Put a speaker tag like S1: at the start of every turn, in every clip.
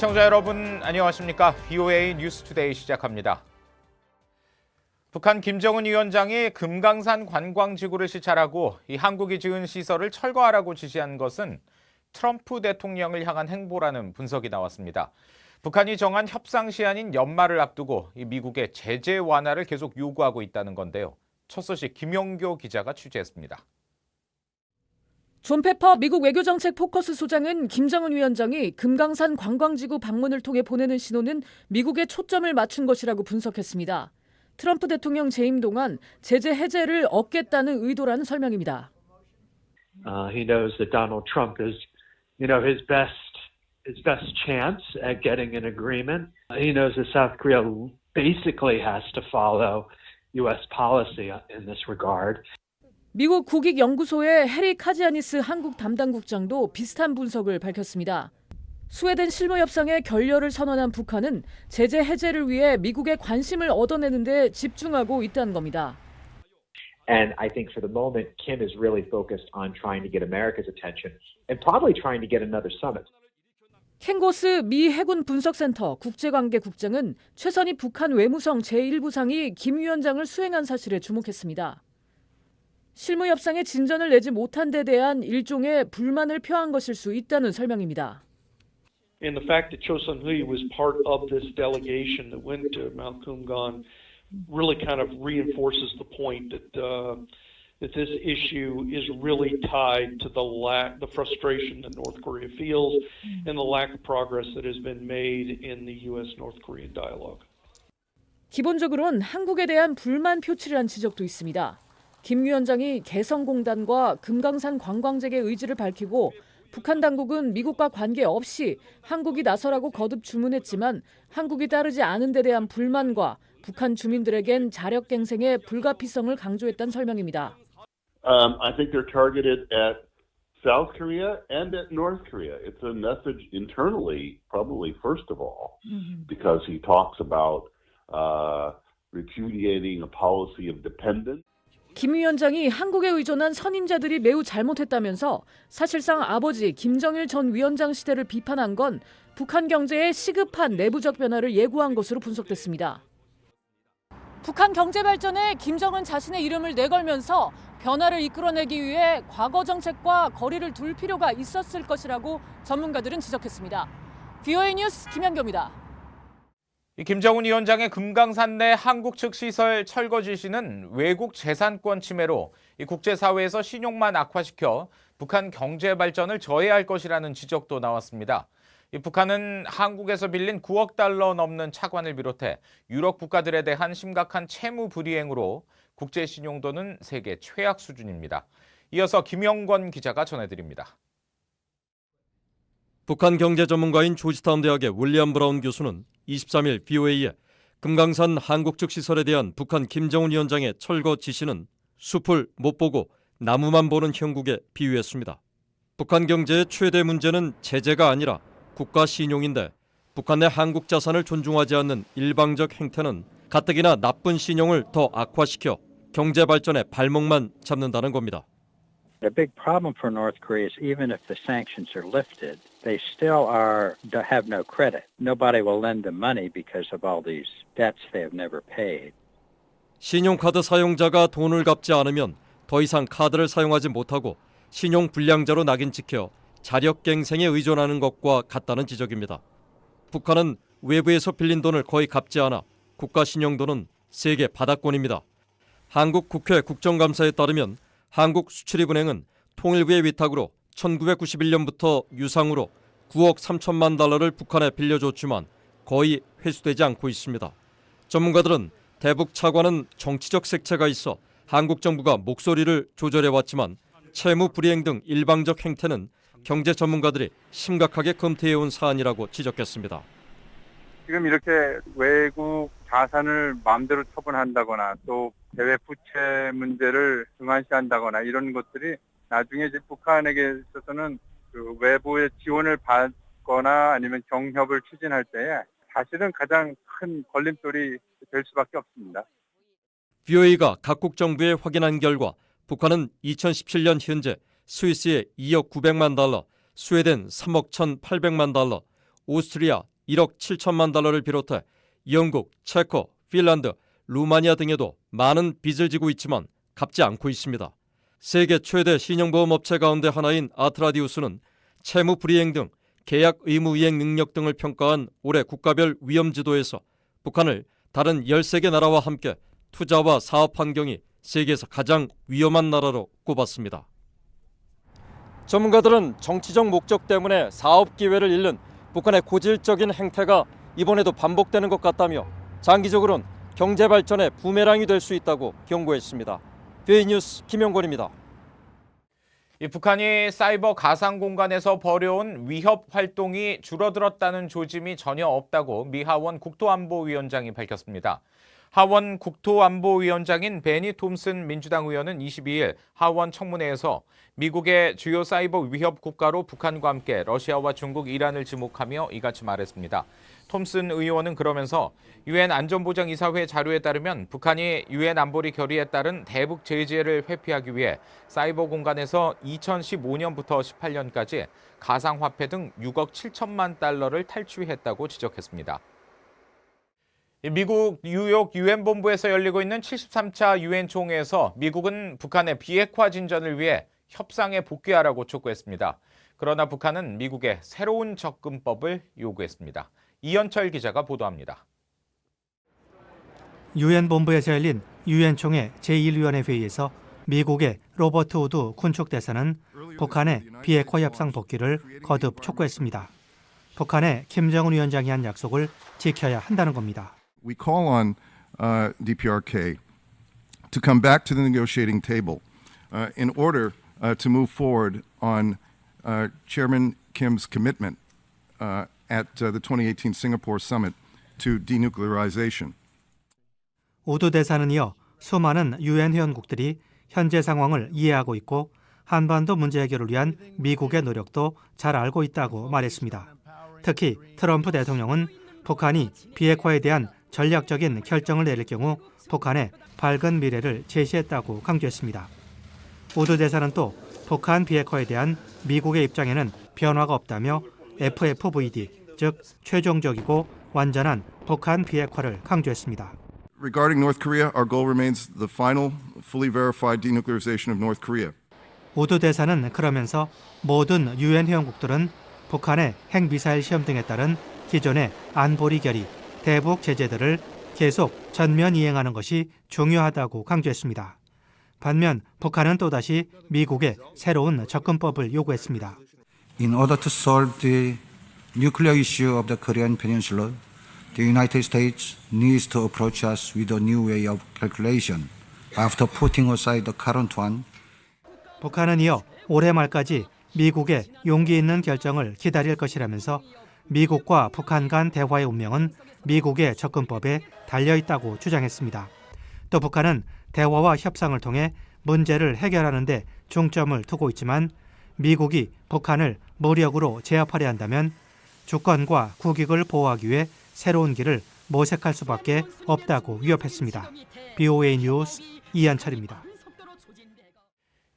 S1: 시청자 여러분 안녕하십니까? VOA 뉴스투데이 시작합니다. 북한 김정은 위원장이 금강산 관광지구를 시찰하고 이 한국이 지은 시설을 철거하라고 지시한 것은 트럼프 대통령을 향한 행보라는 분석이 나왔습니다. 북한이 정한 협상 시한인 연말을 앞두고 이 미국의 제재 완화를 계속 요구하고 있다는 건데요. 첫 소식 김영교 기자가 취재했습니다.
S2: 존 페퍼 미국 외교정책 포커스 소장은 김정은 위원장이 금강산 관광지구 방문을 통해 보내는 신호는 미국에 초점을 맞춘 것이라고 분석했습니다. 트럼프 대통령 재임 동안 제재 해제를 얻겠다는 의도라는 설명입니다.
S3: He knows that Donald Trump is, his best chance at getting an agreement. He knows that South Korea basically has to follow U.S. policy in this regard.
S2: 미국 국익연구소의 해리 카지아니스 한국 담당국장도 비슷한 분석을 밝혔습니다. 스웨덴 실무 협상에 결렬을 선언한 북한은 제재 해제를 위해 미국의 관심을 얻어내는 데 집중하고 있다는 겁니다.
S4: And I think for the moment, Kim is really focused on trying to get America's attention and probably trying to get another summit.
S2: 켄 고스 미 해군 분석센터 국제관계국장은 최선희 북한 외무성 제1부상이 김 위원장을 수행한 사실에 주목했습니다. 실무 협상에 진전을 내지 못한 데 대한 일종의 불만을 표한 것일 수 있다는 설명입니다.
S5: And the fact that Cho Sun-hui was part of this delegation that went to Mount Kumgan really kind of reinforces the point that this issue is really tied to the frustration that North Korea feels and the lack of progress that has been made in the U.S.-North Korean dialogue.
S2: 기본적으로는 한국에 대한 불만 표출이라는 지적도 있습니다. 김 위원장이 개성공단과 금강산 관광객의 의지를 밝히고 북한 당국은 미국과 관계없이 한국이 나서라고 거듭 주문했지만 한국이 따르지 않은 데 대한 불만과 북한 주민들에겐 자력갱생의 불가피성을 강조했다는 설명입니다.
S6: I think they're targeted at South Korea and at North Korea. It's a message internally, probably first of all, because he talks about repudiating a policy of dependence.
S2: 김 위원장이 한국에 의존한 선임자들이 매우 잘못했다면서 사실상 아버지 김정일 전 위원장 시대를 비판한 건 북한 경제의 시급한 내부적 변화를 예고한 것으로 분석됐습니다. 북한 경제 발전에 김정은 자신의 이름을 내걸면서 변화를 이끌어내기 위해 과거 정책과 거리를 둘 필요가 있었을 것이라고 전문가들은 지적했습니다. VOA 뉴스 김현교입니다.
S1: 김정은 위원장의 금강산 내 한국 측 시설 철거 지시는 외국 재산권 침해로 국제사회에서 신용만 악화시켜 북한 경제 발전을 저해할 것이라는 지적도 나왔습니다. 북한은 한국에서 빌린 9억 달러 넘는 차관을 비롯해 유럽 국가들에 대한 심각한 채무 불이행으로 국제 신용도는 세계 최악 수준입니다. 이어서 김영권 기자가 전해드립니다.
S7: 북한 경제 전문가인 조지타운 대학의 윌리엄 브라운 교수는 23일 VOA에 금강산 한국 측 시설에 대한 북한 김정은 위원장의 철거 지시는 숲을 못 보고 나무만 보는 형국에 비유했습니다. 북한 경제의 최대 문제는 제재가 아니라 국가 신용인데 북한 내 한국 자산을 존중하지 않는 일방적 행태는 가뜩이나 나쁜 신용을 더 악화시켜 경제 발전의 발목만 잡는다는 겁니다.
S8: The big problem for North Korea is even if the sanctions are lifted, they still have no credit. Nobody will lend them money because of all these debts they have never paid.
S7: 신용카드 사용자가 돈을 갚지 않으면 더 이상 카드를 사용하지 못하고 신용 불량자로 낙인 찍혀 자력갱생에 의존하는 것과 같다는 지적입니다. 북한은 외부에서 빌린 돈을 거의 갚지 않아 국가 신용도는 세계 바닥권입니다. 한국 국회 국정감사에 따르면 한국수출입은행은 통일부의 위탁으로 1991년부터 유상으로 9억 3천만 달러를 북한에 빌려줬지만 거의 회수되지 않고 있습니다. 전문가들은 대북 차관은 정치적 색채가 있어 한국 정부가 목소리를 조절해왔지만 채무 불이행 등 일방적 행태는 경제 전문가들이 심각하게 검토해온 사안이라고 지적했습니다.
S9: 지금 이렇게 외국 자산을 마음대로 처분한다거나 또 대외 부채 문제를 등한시한다거나 이런 것들이 나중에 이제 북한에게 있어서는 그 외부의 지원을 받거나 아니면 경협을 추진할 때에 사실은 가장 큰 걸림돌이 될 수밖에 없습니다.
S7: VOA가 각국 정부에 확인한 결과 북한은 2017년 현재 스위스에 2억 900만 달러, 스웨덴 3억 1,800만 달러, 오스트리아 1억 7천만 달러를 비롯해 영국, 체코, 핀란드, 루마니아 등에도 많은 빚을 지고 있지만 갚지 않고 있습니다. 세계 최대 신용보험업체 가운데 하나인 아트라디우스는 채무 불이행 등 계약 의무 이행 능력 등을 평가한 올해 국가별 위험지도에서 북한을 다른 13개 나라와 함께 투자와 사업 환경이 세계에서 가장 위험한 나라로 꼽았습니다. 전문가들은 정치적 목적 때문에 사업 기회를 잃는 북한의 고질적인 행태가 이번에도 반복되는 것 같다며 장기적으로는 경제 발전의 부메랑이 될 수 있다고 경고했습니다. VN뉴스 김영권입니다.
S1: 북한이 사이버 가상 공간에서 벌여온 위협 활동이 줄어들었다는 조짐이 전혀 없다고 미 하원 국토안보위원장이 밝혔습니다. 하원 국토안보위원장인 베니 톰슨 민주당 의원은 22일 하원 청문회에서 미국의 주요 사이버 위협 국가로 북한과 함께 러시아와 중국, 이란을 지목하며 이같이 말했습니다. 톰슨 의원은 그러면서 유엔 안전보장이사회 자료에 따르면 북한이 유엔 안보리 결의에 따른 대북 제재를 회피하기 위해 사이버 공간에서 2015년부터 18년까지 가상화폐 등 6억 7천만 달러를 탈취했다고 지적했습니다. 미국 뉴욕 유엔 본부에서 열리고 있는 73차 유엔 총회에서 미국은 북한의 비핵화 진전을 위해 협상에 복귀하라고 촉구했습니다. 그러나 북한은 미국의 새로운 접근법을 요구했습니다. 이현철 기자가 보도합니다.
S10: 유엔 본부에서 열린 유엔 총회 제1위원회 회의에서 미국의 로버트 우드 군축 대사는 북한의 비핵화 협상 복귀를 거듭 촉구했습니다. 북한의 김정은 위원장이 한 약속을 지켜야 한다는 겁니다.
S11: We call on DPRK to come back to the negotiating table in order to move forward on Chairman Kim's commitment at the 2018 Singapore summit to denuclearization.
S10: 우드 대사는 이어 수많은 유엔 회원국들이 현재 상황을 이해하고 있고 한반도 문제 해결을 위한 미국의 노력도 잘 알고 있다고 말했습니다. 특히 트럼프 대통령은 북한이 비핵화에 대한 전략적인 결정을 내릴 경우 북한의 밝은 미래를 제시했다고 강조했습니다. 우드 대사는 또 북한 비핵화에 대한 미국의 입장에는 변화가 없다며 FFVD, 즉 최종적이고 완전한 북한 비핵화를 강조했습니다.
S11: Regarding North Korea, our goal remains the final, fully verified denuclearization of North Korea.
S10: 우드 대사는 그러면서 모든 유엔 회원국들은 북한의 핵미사일 시험 등에 따른 기존의 안보리 결의, 대북 제재들을 계속 전면 이행하는 것이 중요하다고 강조했습니다. 반면 북한은 또다시 미국의 새로운 접근법을 요구했습니다.
S12: In order to solve the nuclear issue of the Korean Peninsula, the United States needs to approach us with a new way of calculation after putting aside the current one.
S10: 북한은 이어 올해 말까지 미국의 용기 있는 결정을 기다릴 것이라면서 미국과 북한 간 대화의 운명은 미국의 접근법에 달려있다고 주장했습니다. 또 북한은 대화와 협상을 통해 문제를 해결하는 데 중점을 두고 있지만 미국이 북한을 무력으로 제압하려 한다면 주권과 국익을 보호하기 위해 새로운 길을 모색할 수밖에 없다고 위협했습니다. BOA 뉴스 이한철입니다.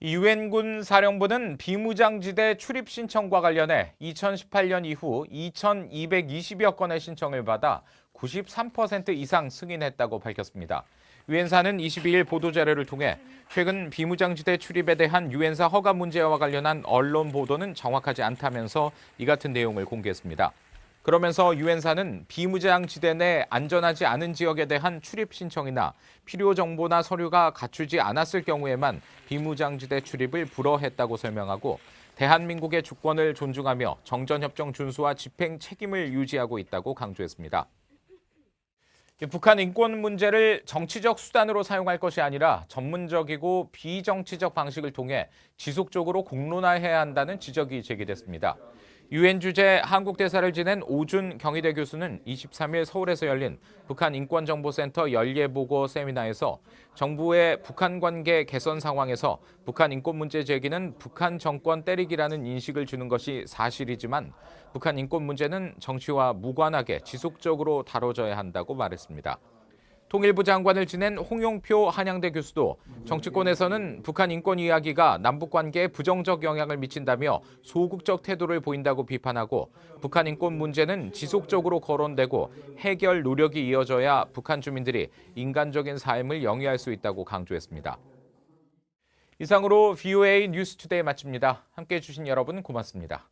S1: 유엔군 사령부는 비무장지대 출입 신청과 관련해 2018년 이후 2,220여 건의 신청을 받아 93% 이상 승인했다고 밝혔습니다. 유엔사는 22일 보도자료를 통해 최근 비무장지대 출입에 대한 유엔사 허가 문제와 관련한 언론 보도는 정확하지 않다면서 이 같은 내용을 공개했습니다. 그러면서 유엔사는 비무장지대 내 안전하지 않은 지역에 대한 출입 신청이나 필요 정보나 서류가 갖추지 않았을 경우에만 비무장지대 출입을 불허했다고 설명하고 대한민국의 주권을 존중하며 정전협정 준수와 집행 책임을 유지하고 있다고 강조했습니다. 북한 인권 문제를 정치적 수단으로 사용할 것이 아니라 전문적이고 비정치적 방식을 통해 지속적으로 공론화해야 한다는 지적이 제기됐습니다. 유엔 주재 한국 대사를 지낸 오준 경희대 교수는 23일 서울에서 열린 북한 인권정보센터 연례보고 세미나에서 정부의 북한 관계 개선 상황에서 북한 인권 문제 제기는 북한 정권 때리기라는 인식을 주는 것이 사실이지만 북한 인권 문제는 정치와 무관하게 지속적으로 다뤄져야 한다고 말했습니다. 통일부 장관을 지낸 홍용표 한양대 교수도 정치권에서는 북한 인권 이야기가 남북 관계에 부정적 영향을 미친다며 소극적 태도를 보인다고 비판하고 북한 인권 문제는 지속적으로 거론되고 해결 노력이 이어져야 북한 주민들이 인간적인 삶을 영위할 수 있다고 강조했습니다. 이상으로 VOA 뉴스투데이 마칩니다. 함께해 주신 여러분 고맙습니다.